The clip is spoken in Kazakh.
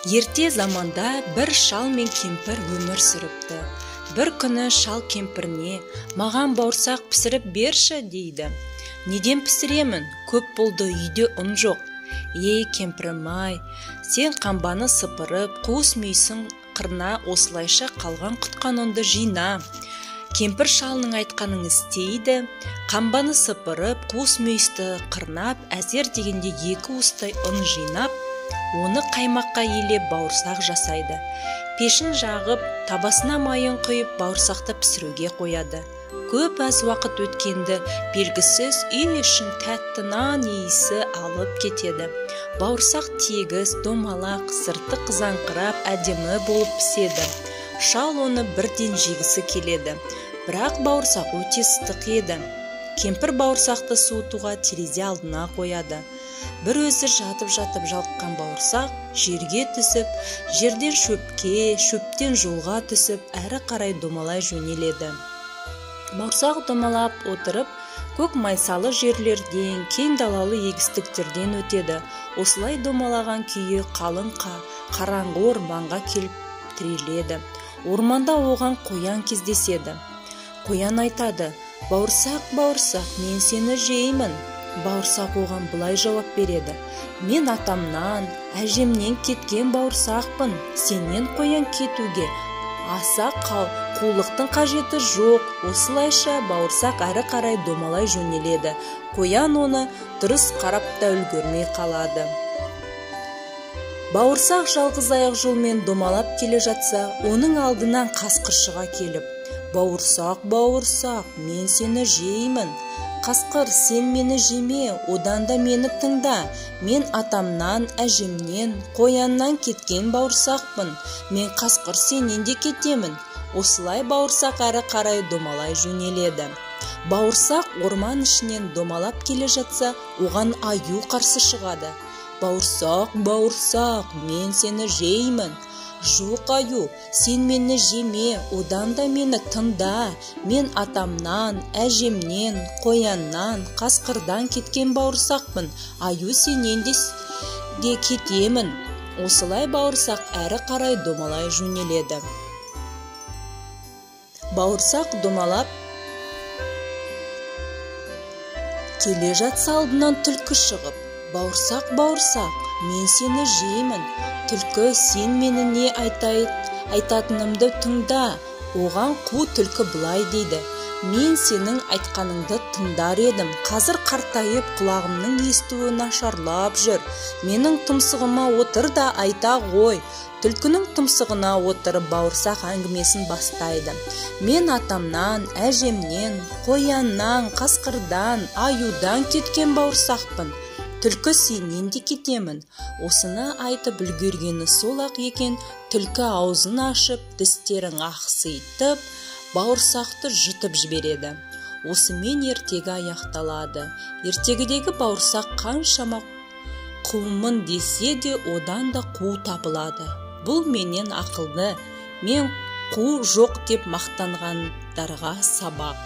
Ерте заманда бір шал мен кемпір өмір сүріпті. Бір күні шал кемпіріне «Маған бауырсақ пісіріп берші» дейді. «Неден пісіремін? Көп болды, үйде ұн жоқ». «Ей, кемпірім-ай, сен қамбаны сыпырып, қуыс мүйсің қырна, осылайша қалған құтқан ұнды жина». Кемпір шалының айтқанын істейді. Қамбаны сыпырып, қуыс мүйісті қырнап, әзер дегенде 2 уыстай ұн жинап, оны қаймаққа елеп бауырсақ жасайды. Пешін жағып, табасына майын құйып, бауырсақты пісіруге қояды. Көп аз уақыт өткенді, белгісіз үй үшін тәтті нан иісі алып кетеді. Бауырсақ тегіс, домалақ, сырты қызаңқырап, әдемі болып піседі. Шал оны бірден жегісі келеді. Бірақ бауырсақ өте ыстық еді. Кемпір бауырсақты суытуға терезе алдына қояды. Бір өзі жатып жалыққан бауырсақ жерге түсіп, жерден шөпке, шөптен жолға түсіп, әрі қарай домалай жөнеледі. Бауырсақ домалап отырып, көк майсалы жерлерден, кең далалы егістіктерден өтеді. Осылай домалаған күйі қалың қараңғы орманға келіп тіреледі. Орманда оған қоян кездеседі. Қоян айтады: «Бауырсақ, бауырсақ, мен сені жеймін». Бауырсақ оған былай жауап береді: «Мен атамнан, әжемнен кеткен бауырсақпын. Сенен қоян кетуге аса қулықтың қажеті жоқ». Осылайша бауырсақ әрі қарай домалай жөнеледі. Қоян оны дұрыс қарап та үлгермей қалады. Бауырсақ жалғыз аяқ жолмен домалап келе жатса, оның алдынан қасқыр шыға келіп: «Бауырсақ, бауырсақ, мен сені жеймін». «Қасқыр, сен мені жеме, одан да мені тыңда. Мен атамнан, әжемнен, қояннан кеткен бауырсақпын. Мен қасқыр, сенен де кетемін». Осылай бауырсақ әрі қарай домалай жөнеледі. Бауырсақ орман ішінен домалап келе жатса, оған аю қарсы шығады. «Бауырсақ, бауырсақ, мен сені жеймін». «Жоқ, аю, сен мені жеме, одан да мені тыңда. Мен атамнан, әжемнен, қояннан, қасқырдан кеткен бауырсақпын. Аю, сенен де кетемін». Осылай бауырсақ әрі қарай домалай жөнеледі. Бауырсақ домалап келе жатса, алдынан түлкі шығып: «Бауырсақ, бауырсақ, мен сені жеймін». «Түлкі, сен мені не айтатынымды тыңда». Оған қу түлкі былай дейді: «Мен сенің айтқаныңды тыңдар едім. Қазір қартайып, құлағымның естуі нашарлап жүр. Менің тұмсығыма отыр да айта ғой». Түлкінің тұмсығына отырып бауырсақ әңгімесін бастайды: «Мен атамнан, әжемнен, қояннан, қасқырдан, аюдан кеткен бауырсақпын. Түлкі, сенен де кетемін». Осыны айтып үлгергені сол-ақ екен. Түлкі аузын ашып, тістерін ақситып, бауырсақты жұтып жібереді. Осымен ертегі аяқталады. Ертегідегі бауырсақ қаншама қумын десе де, одан да қу табылады. Бұл менен ақылды, мен қу жоқ деп мақтанғандарға сабақ.